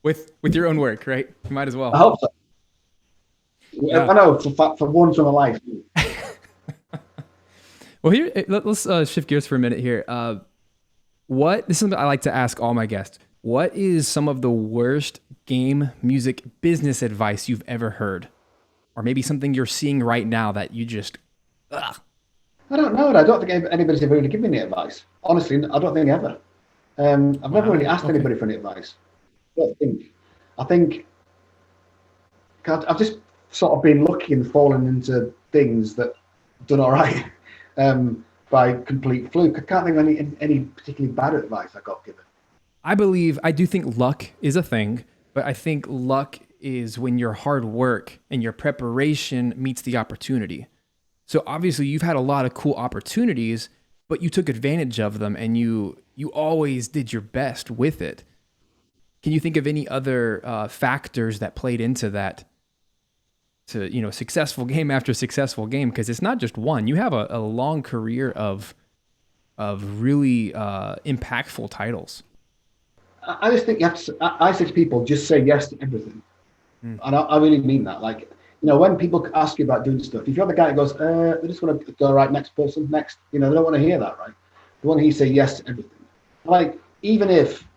with your own work, right? You might as well. I hope so. I know, for once in my life. Well, here, let's shift gears for a minute here. This is something I like to ask all my guests. What is some of the worst game music business advice you've ever heard? Or maybe something you're seeing right now that you just, ugh. I don't know. I don't think anybody's ever really given me advice. Honestly, I don't think ever. I've never really asked anybody for any advice. I think I've just sort of been lucky and fallen into things that done all right by complete fluke. I can't think of any particularly bad advice I got given. I do think luck is a thing, but I think luck is when your hard work and your preparation meets the opportunity. So obviously you've had a lot of cool opportunities, but you took advantage of them and you always did your best with it. Can you think of any other factors that played into that? To, successful game after successful game, because it's not just one. You have a long career of really impactful titles. I just think you have to. I say to people, just say yes to everything, and I really mean that. Like, when people ask you about doing stuff, if you're the guy that goes, they just want to go right next person, next. They don't want to hear that, right? They want to hear you say yes to everything. Like, even if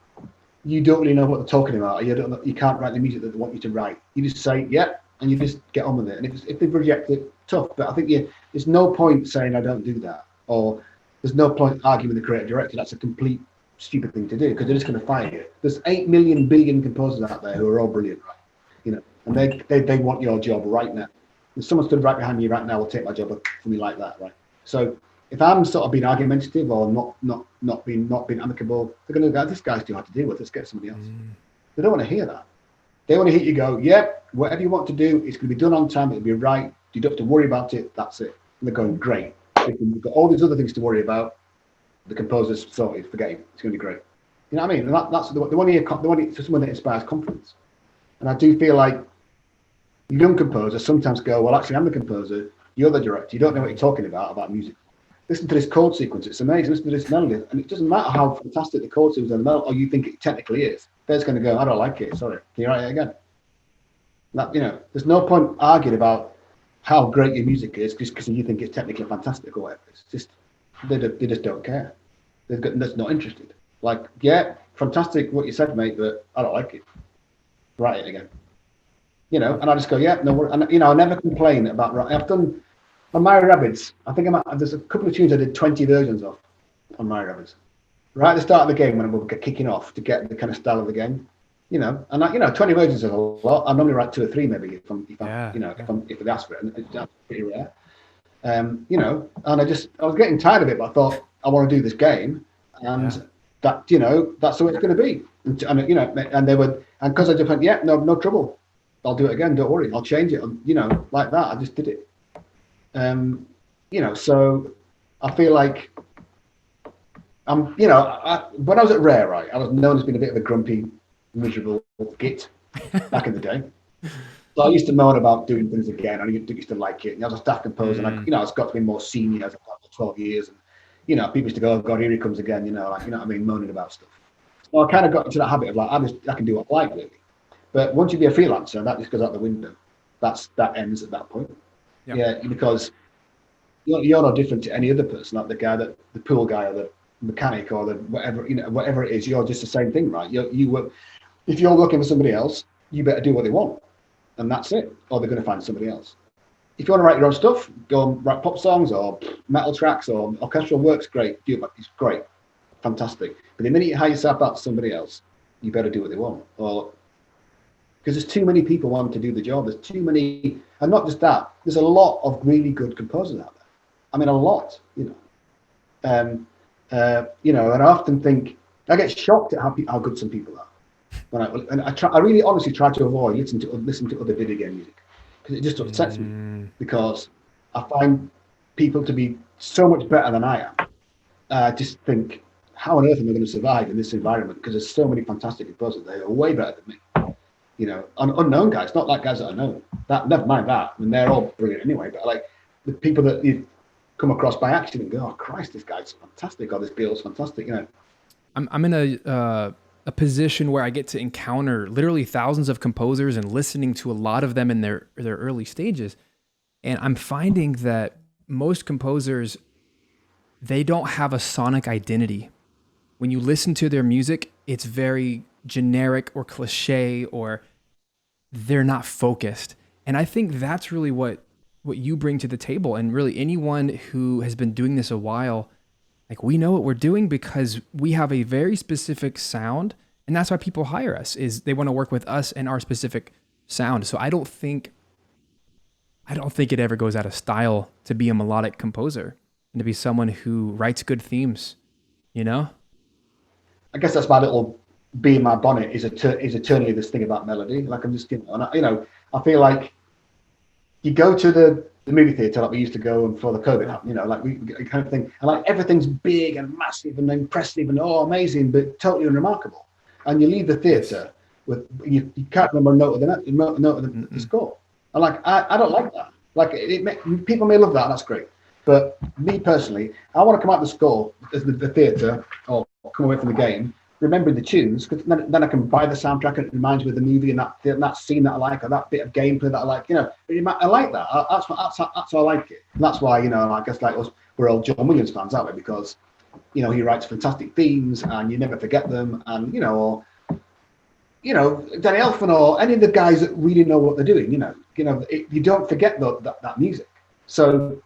you don't really know what they're talking about, or you can't write the music that they want you to write, you just say yeah. And you just get on with it. And if they reject it, tough. But I think there's no point saying I don't do that, or there's no point arguing with the creative director. That's a complete stupid thing to do, because they're just going to fire you. There's 8 million billion composers out there who are all brilliant, right? And they want your job right now. If someone stood right behind me right now will take my job from me like that, right? So if I'm sort of being argumentative or not being amicable, they're going to go, this guy's too hard to deal with. Let's get somebody else. They don't want to hear that. They want to hear you go, yeah, whatever you want to do, it's going to be done on time. It'll be right. You don't have to worry about it. That's it. And they're going, great. We've got all these other things to worry about. The composer's sorted. Forget it. It's going to be great. You know what I mean? And that's the one here. The one for someone that inspires confidence. And I do feel like young composers sometimes go, well, actually, I'm the composer. You're the director. You don't know what you're talking about music. Listen to this chord sequence. It's amazing. Listen to this melody. And it doesn't matter how fantastic the chord sequence and the melody, or you think it technically is. They're just going to go, I don't like it. Sorry. Can you write it again? That, there's no point arguing about how great your music is just because you think it's technically fantastic or whatever. It's just, they just don't care. They're not interested. Like, yeah, fantastic what you said, mate, but I don't like it. Write it again. And I just go, yeah, no, and I never complain about writing. I've done on My Rabbids. I think there's a couple of tunes I did 20 versions of on My Rabbids. Right at the start of the game when we're kicking off to get the kind of style of the game, and 20 versions is a lot. I normally write 2 or 3 maybe if they ask for it, and that's pretty rare. And I was getting tired of it, but I thought I want to do this game, and that that's the way it's going to be. And they would, and because I just went, yeah, no trouble. I'll do it again. Don't worry. I'll change it. Like that. I just did it. So I feel like when I was at Rare, right, I was known as being a bit of a grumpy, miserable git back in the day. So I used to moan about doing things again. I used to like it. And I was a staff composer, and I was got to be more senior as I got to 12 years. And people used to go, "Oh God, here he comes again." What I mean, moaning about stuff. So I kind of got into that habit of like, I can do what I like, really. But once you be a freelancer, that just goes out the window. That ends at that point. Yeah, because you're no different to any other person, like the pool guy or the mechanic or the whatever it is. You're just the same thing, right? If you're working for somebody else, you better do what they want, and that's it. Or they're going to find somebody else. If you want to write your own stuff, go and write pop songs or metal tracks or orchestral works. Great, do it. It's great, fantastic. But the minute you hire yourself out to somebody else, you better do what they want, or because there's too many people wanting to do the job. There's too many, and not just that. There's a lot of really good composers out there. I mean, a lot. And I often think I get shocked at how good some people are. I really honestly try to avoid listening to other video game music because it just upsets me because I find people to be so much better than I am. I just think, how on earth am I going to survive in this environment? Because there's so many fantastic composers. They are way better than me. Unknown guys, not like guys that I know. Never mind that. I mean, they're all brilliant anyway. But like the people that you come across by accident, go, "Oh Christ, this guy's fantastic," or "This girl's fantastic." I'm in a position where I get to encounter literally thousands of composers and listening to a lot of them in their early stages, and I'm finding that most composers, they don't have a sonic identity. When you listen to their music, it's very generic or cliche, or they're not focused. And I think that's really what you bring to the table. And really anyone who has been doing this a while, like, we know what we're doing because we have a very specific sound. And that's why people hire us, is they want to work with us and our specific sound. So I don't think it ever goes out of style to be a melodic composer and to be someone who writes good themes, I guess that's my little bee in my bonnet is eternally this thing about melody. Like, I'm just, I feel like you go to the movie theater like we used to go before the COVID happened, like we kind of thing, and like everything's big and massive and impressive and amazing, but totally unremarkable. And you leave the theater with you can't remember a note of the score. And like I don't like that. Like people may love that, and that's great. But me personally, I want to come out the score, the theater, or come away from the game remembering the tunes, because then I can buy the soundtrack and it reminds me of the movie and that scene that I like, or that bit of gameplay that I like. I like that. That's how I like it. And that's why, I guess like us, we're all John Williams fans, aren't we? Because, he writes fantastic themes and you never forget them. And, or Danny Elfman or any of the guys that really know what they're doing, you don't forget that music. So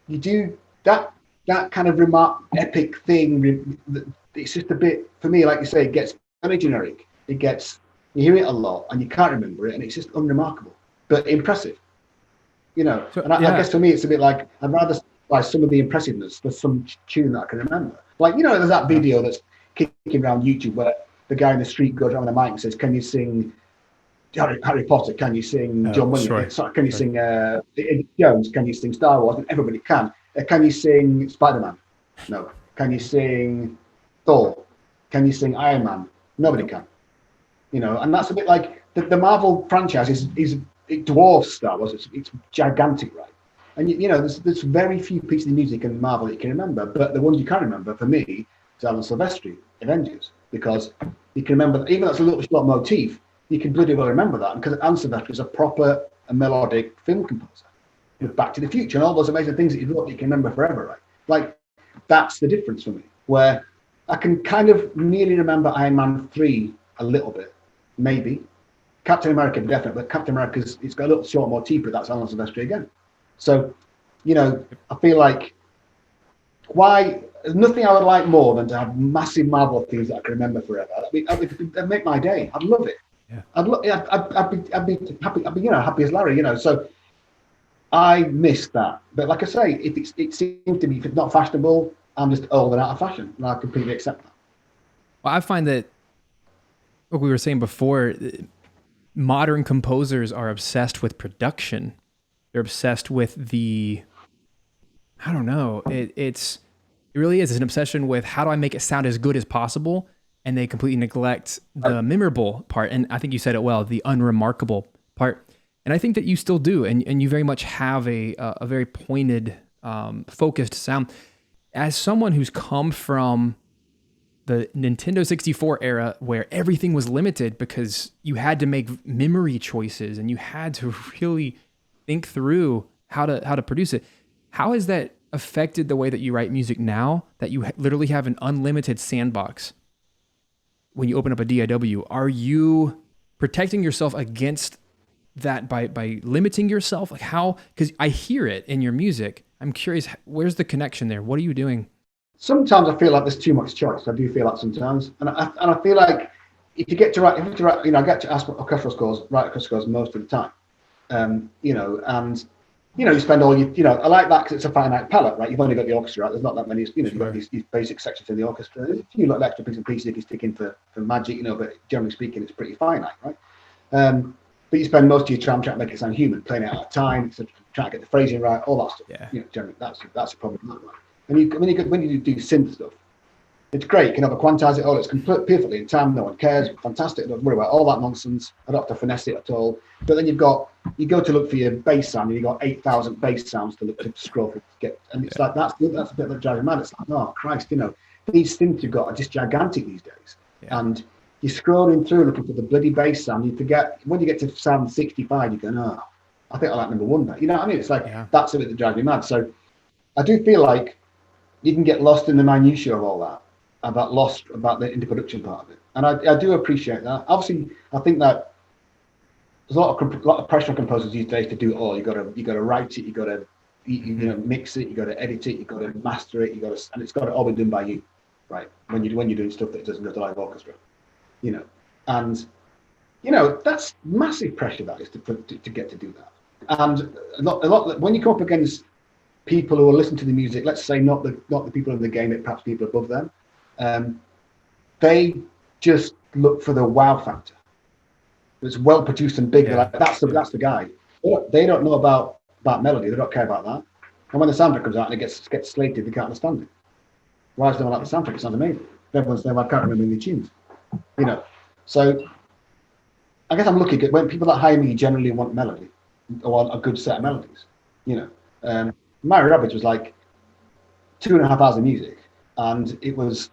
you do that kind of epic thing. It's just a bit, for me, like you say, it gets very generic. You hear it a lot and you can't remember it, and it's just unremarkable, but impressive. So, and I guess for me, it's a bit like, I'd by some of the impressiveness for some tune that I can remember. Like, you know, there's that video that's kicking around YouTube where the guy in the street goes around the mic and says, "Can you sing Harry Potter? Can you sing John Williams? Sorry, can you sing Indiana Jones? Can you sing Star Wars?" And everybody can. Can you sing Spider-Man? No. Can you sing Thor? Can you sing Iron Man? Nobody can. You know, and that's a bit like the Marvel franchise it dwarfs Star Wars. It's gigantic, right? And you know, there's very few pieces of music in Marvel that you can remember, but the ones you can remember, for me, is Alan Silvestri, Avengers, because you can remember, even though it's a little short motif, you can bloody well remember that, because Alan Silvestri is a proper melodic film composer with Back to the Future and all those amazing things that you wrote that you can remember forever, right? Like, that's the difference for me, where I can kind of nearly remember Iron Man 3 a little bit, maybe. Captain America, definitely, but Captain America's, it's got a little short motif, but that's Alan Silvestri again. So, you know, I feel like there's nothing I would like more than to have massive Marvel themes that I can remember forever. It'd make my day. I'd love it. Yeah. I'd be happy, you know, happy as Larry, you know. So I miss that. But like I say, it seems to be, if it's not fashionable, I'm just old and out of fashion, and I completely accept that. Well, I find that what we were saying before, modern composers are obsessed with production. They're obsessed with I don't know. It really is. It's an obsession with how do I make it sound as good as possible, and they completely neglect the memorable part. And I think you said it well, the unremarkable part. And I think that you still do, and you very much have a very pointed, focused sound. As someone who's come from the Nintendo 64 era where everything was limited because you had to make memory choices and you had to really think through how to produce it. How has that affected the way that you write music now, that you literally have an unlimited sandbox when you open up a DAW? Are you protecting yourself against that by limiting yourself? Like how, because I hear it in your music. I'm curious, where's the connection there? What are you doing? Sometimes I feel like there's too much choice. I do feel that sometimes. And I feel like if you get to write, you know, I get to ask orchestral scores, write orchestral scores most of the time. You know, and, you know, you spend all you know, I like that because it's a finite palette, right? You've only got the orchestra, right? There's not that many, you know, you've got these basic sections in the orchestra. There's a few little extra pieces and pieces if you stick in for magic, you know, but generally speaking, it's pretty finite, right? But you spend most of your time trying to make it sound human, playing it out of time, so trying to get the phrasing right, all that stuff. Yeah. You know, generally, that's a problem. Right? And when you do synth stuff, it's great. You can have a quantize it all. It's perfectly in time. No one cares. Fantastic. Don't worry about all that nonsense. I don't have to finesse it at all. But then you go to look for your bass sound, and you've got 8,000 bass sounds to scroll through to get. And it's like that's a bit like driving mad. It's like, oh Christ, you know, these synths you've got are just gigantic these days. Yeah. And you're scrolling through looking for the bloody bass sound. You forget when you get to sound 65, you go, no, I think I like number one. You know what I mean? It's like that's a bit that drives me mad. So I do feel like you can get lost in the minutiae of all that, about the into production part of it, and I do appreciate that. Obviously, I think that there's a lot of pressure on composers these days to do it all. You got to write it, you got to you know, mix it, you got to edit it, you got to master it, and it's got to all be done by you, right? When you're doing stuff that doesn't go to live orchestra, you know, and you know that's massive pressure that is to get to do that, and a lot when you come up against people who are listening to the music, let's say not the people in the game, but perhaps people above them, they just look for the wow factor. It's well produced and big. Yeah. Like, that's the guy. They don't know about melody. They don't care about that. And when the soundtrack comes out and it gets slated, they can't understand it. Why is no one like the soundtrack? It sounds amazing. Everyone's saying, I can't remember the tunes. You know. So I guess I'm looking at when people that hire me generally want melody or want a good set of melodies. You know. Mario Rabbids was like 2.5 hours of music, and it was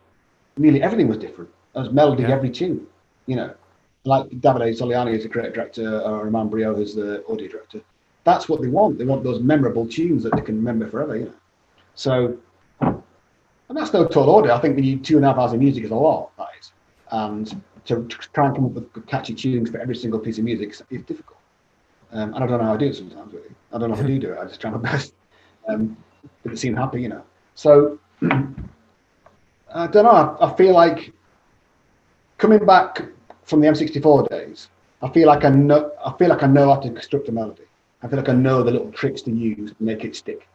nearly everything was different. There was melody every tune, you know. Like Davide Soliani is a creative director, or Roman Brio is the audio director. That's what they want. They want those memorable tunes that they can remember forever, you know. So, and that's no tall order. I think we need 2.5 hours of music is a lot, that is. And to try and come up with catchy tunes for every single piece of music is difficult. And I don't know how I do it sometimes, really. I don't know if I do it. I just try my best. But it seemed happy, you know. So I don't know. I feel like coming back from the M64 days, I feel like I know how to construct a melody. I feel like I know the little tricks to use to make it stick.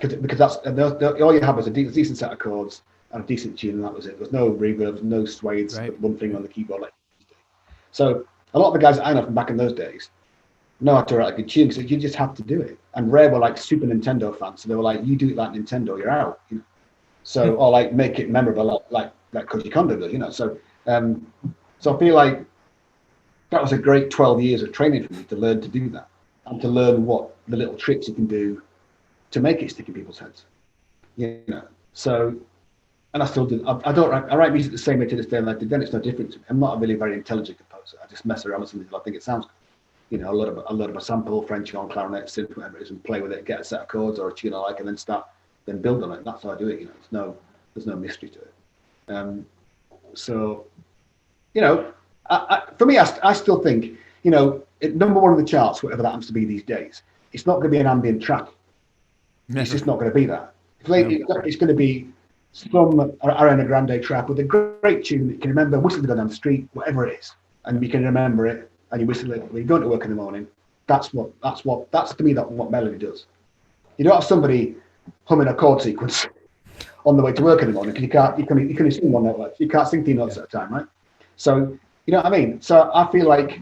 because that's all you had was a decent set of chords and a decent tune, and that was it. There was no reverbs, no swades, Right. one thing on the keyboard. So a lot of the guys that I know from back in those days know how to write a good tune, because you just have to do it. And Rare were like Super Nintendo fans, so they were like, you do it like Nintendo, you're out. You know? So or like make it memorable, like Koji Kondo does, you know. So so I feel like that was a great 12 years of training for me to learn to do that, and to learn what the little tricks you can do to make it stick in people's heads. You know. So, and I still do. I write music the same way to this day, and I did then. It's no different to me. I'm not a really very intelligent composer. I just mess around with something until I think it sounds good. You know, a lot of a sample, French horn, clarinet, synth, whatever it is, and play with it, get a set of chords or a tune I like, and then build on it. That's how I do it. You know, there's no mystery to it. So, you know, for me, I still think, you know, number one on the charts, whatever that happens to be these days, it's not going to be an ambient track. It's just not going to be that. It's going to be some Ariana Grande track with a great tune that you can remember, whistle to go down the street, whatever it is, and you can remember it, and you whistle it when you're going to work in the morning. That's to me what melody does. You don't have somebody humming a chord sequence on the way to work in the morning, because you can only sing one note, like you can't sing 3 notes at a time, right? So you know what I mean. So I feel like,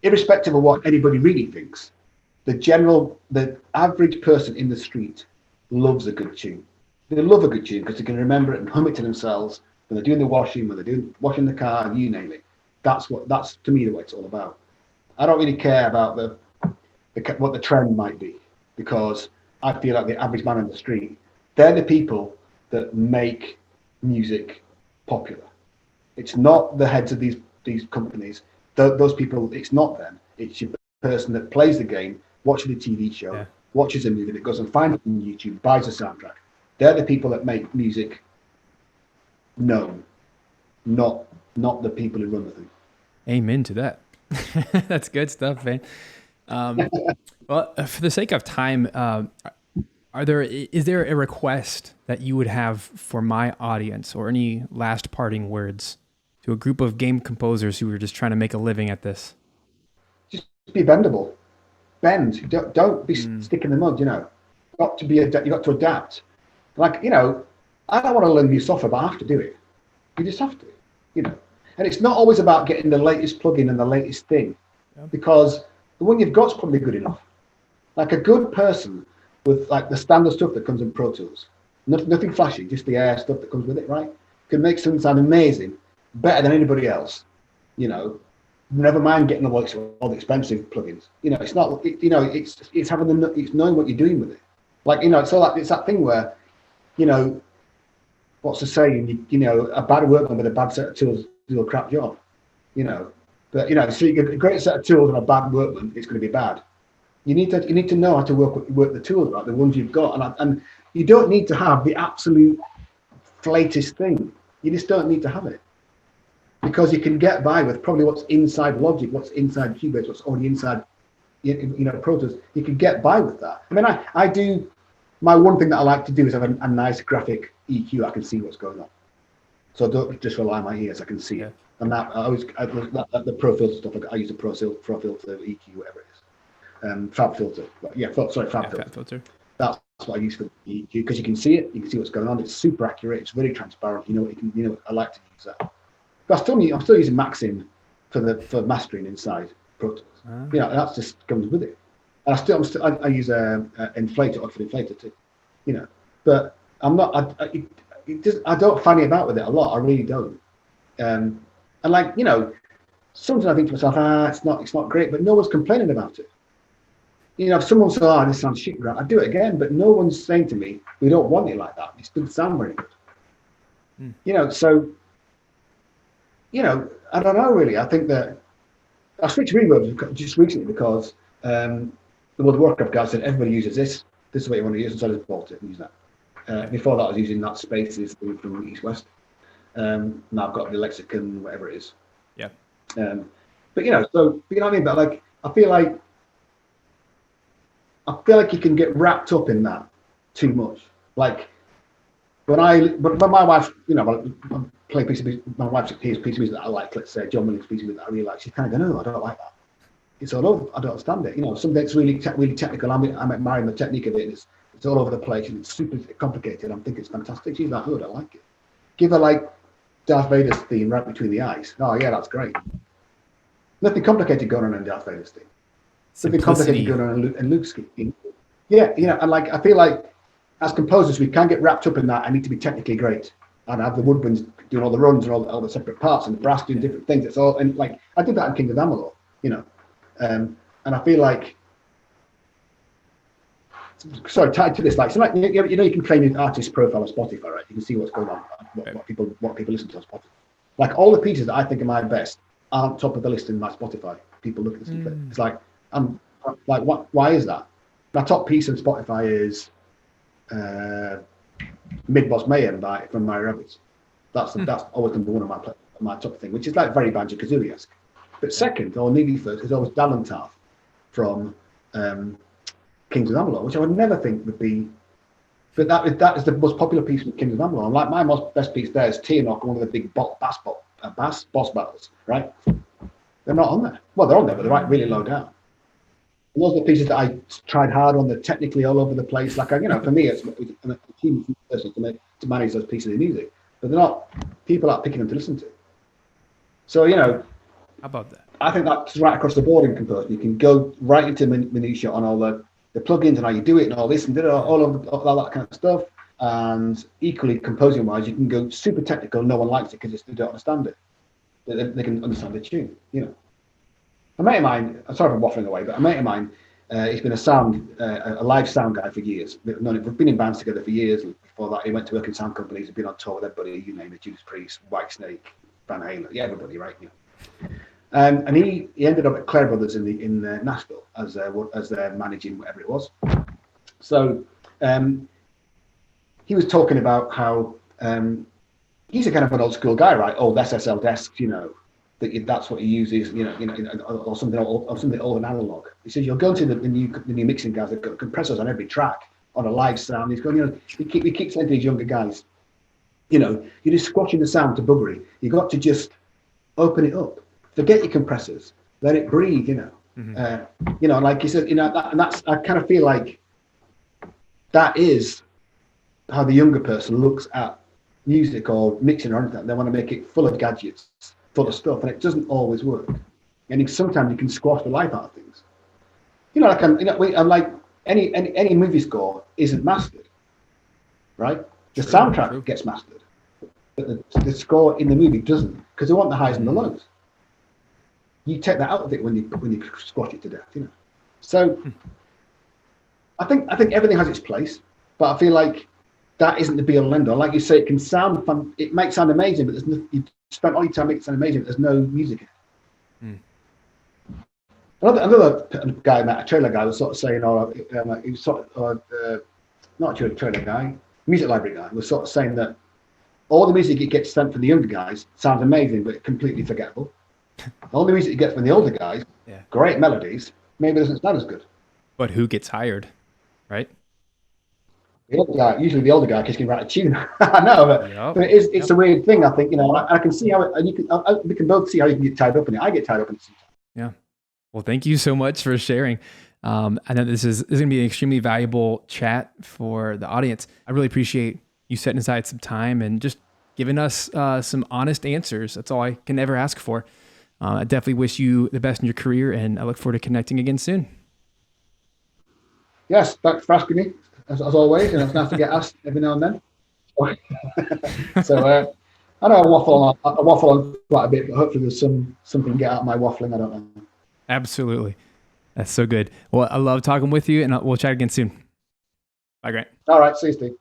irrespective of what anybody really thinks, the average person in the street loves a good tune. They love a good tune because they can remember it and hum it to themselves when they're doing the washing, when they're washing the car, and you name it. That's to me what it's all about. I don't really care about what the trend might be, because I feel like the average man on the street, they're the people that make music popular. It's not the heads of these companies. Those people, it's not them. It's your person that plays the game, watches the TV show, watches a movie, that goes and finds it on YouTube, buys a soundtrack. They're the people that make music known, not the people who run the thing. Amen to that. That's good stuff, man. Well, for the sake of time, is there a request that you would have for my audience, or any last parting words to a group of game composers who are just trying to make a living at this? Just be bendable. Bend. Don't be stick in the mud. You know, you got to adapt. Like, you know, I don't want to learn new software, but I have to do it. You just have to, you know. And it's not always about getting the latest plugin and the latest thing, because the one you've got is probably good enough. Like a good person with like the standard stuff that comes in Pro Tools, nothing flashy, just the air stuff that comes with it, right? Can make something sound amazing, better than anybody else. You know, never mind getting all the expensive plugins. You know, it's not. You know, it's it's knowing what you're doing with it. Like, you know, it's that thing where, you know, what's the saying? You know, a bad workman with a bad set of tools do a crap job. You know, but you know, so you get a great set of tools and a bad workman, it's going to be bad. You need to know how to work the tools, right? The ones you've got, and you don't need to have the absolute flatest thing. You just don't need to have it, because you can get by with probably what's inside Logic, what's inside Cubase, what's already inside, you know, Pro Tools. You can get by with that. I mean, I do. My one thing that I like to do is have a nice graphic EQ. I can see what's going on, so I don't just rely on my ears. I can see it, and that the Pro Filter stuff. I use a Pro Filter EQ, whatever it is, Fab Filter. Fab Filter. That's what I use for the EQ, because you can see it. You can see what's going on. It's super accurate. It's very transparent. You know, I like to use that. But I'm still using Maxim for mastering inside Pro Tools. You know, that just comes with it. And I use Inflator, Oxford Inflator too. You know, but I'm not. I don't fanny about with it a lot. I really don't. And like, you know, sometimes I think to myself, it's not great, but no one's complaining about it. You know, if someone says, this sounds shit, Grant, I'd do it again, but no one's saying to me, we don't want it like that. It doesn't sound very good. You know, so, you know, I don't know really. I think that I switched reverbs just recently because the World of Warcraft guy said everybody uses this. This is what you want to use, and so I just bought it and used that. Before that, I was using that Spaces from East West. Now I've got the Lexicon, whatever it is. Yeah. But you know, so you know what I mean. But like, I feel like you can get wrapped up in that too much. Like when my wife, you know, I play piece of music, my wife's piece of music that I like. Let's say John Williams' piece of music that I really like. She's kind of going, no, I don't like that. It's all over. I don't understand it. You know, something that's really technical. I'm admiring the technique of it. It's all over the place and it's super complicated. I'm thinking it's fantastic. She's like, good, I like it. Give her like Darth Vader's theme right between the eyes. Oh yeah, that's great. Nothing complicated going on in Darth Vader's theme. Nothing complicated going on in Luke's theme. Yeah, and like I feel like as composers we can get wrapped up in that. I need to be technically great and have the woodwinds doing all the runs and all the separate parts and the brass doing different things. It's all, and like I did that in Kingdom of Amalur, and I feel like. Sorry, tied to this, like, so like you can claim your artist profile on Spotify, right? You can see what's going on, what people listen to on Spotify. Like all the pieces that I think are my best aren't top of the list in my Spotify. People look at this and click. It's like I'm like, what? Why is that? My top piece on Spotify is Mid Boss Mayhem from my Rabbids. That's always number one on my top thing, which is like very Banjo-Kazooie-esque. But second, or maybe first, is always Dalantarth from Kings of Amalur, which I would never think would be, but that is the most popular piece from Kings of Amalur. Like my best piece there is Tianok, one of the big bass boss battles, right? They're not on there. Well, they're on there, but they're really low down. And those are the pieces that I tried hard on. They're technically all over the place. Like for me, it's a team person to manage those pieces of music, but they're not. People aren't picking them to listen to. So how about that? I think that's right across the board in composing. You can go right into minutia on all the plugins and how you do it and all this and all that kind of stuff. And equally, composing wise, you can go super technical. No one likes it because they don't understand it. They can understand the tune. A mate of mine. I'm sorry for waffling away, but a mate of mine. He's been a live sound guy for years. We've been in bands together for years. Before that, he went to work in sound companies. He's been on tour with everybody. You name it: Judas Priest, Whitesnake, Van Halen. Yeah, everybody, right? And he ended up at Clare Brothers in Nashville as their managing whatever it was. So he was talking about how he's a kind of an old school guy, right? Old SSL desks, that's what he uses, or something old and analog. He says you'll go to the new mixing guys that got compressors on every track on a live sound. He's going, we keep saying to these younger guys, you're just squashing the sound to buggery. You got to just open it up. Forget your compressors, let it breathe, like you said, and that's, I kind of feel like that is how the younger person looks at music or mixing or anything. They want to make it full of gadgets, full of stuff, and it doesn't always work. And sometimes you can squash the life out of things. I'm like any movie score isn't mastered, right? The soundtrack gets mastered, but the score in the movie doesn't, because they want the highs and the lows. You take that out of it when you squash it to death, So I think everything has its place, but I feel like that isn't the be all and end all. Like you say, it can sound fun. It might sound amazing, but there's no. You spent all your time making it sound amazing, but there's no music in it. Another guy, a trailer guy, was sort of saying, he was sort of not a trailer guy, music library guy, was sort of saying that all the music it gets sent from the younger guys sounds amazing, but completely forgettable. All the music you get from the older guys, great melodies, maybe doesn't sound as good. But who gets hired, right? The older guy, usually the older guy can write a tune. I know, but it's a weird thing. I think I can see how we can both see how you can get tied up in it. I get tied up in it sometimes. Yeah. Well, thank you so much for sharing. I know this is going to be an extremely valuable chat for the audience. I really appreciate you setting aside some time and just giving us some honest answers. That's all I can ever ask for. I definitely wish you the best in your career, and I look forward to connecting again soon. Yes, thanks for asking me, as always, and it's nice to get asked every now and then. So I know I waffle on quite a bit, but hopefully there's something to get out of my waffling. I don't know. Absolutely. That's so good. Well, I love talking with you, and we'll chat again soon. Bye, Grant. All right, see you, Steve.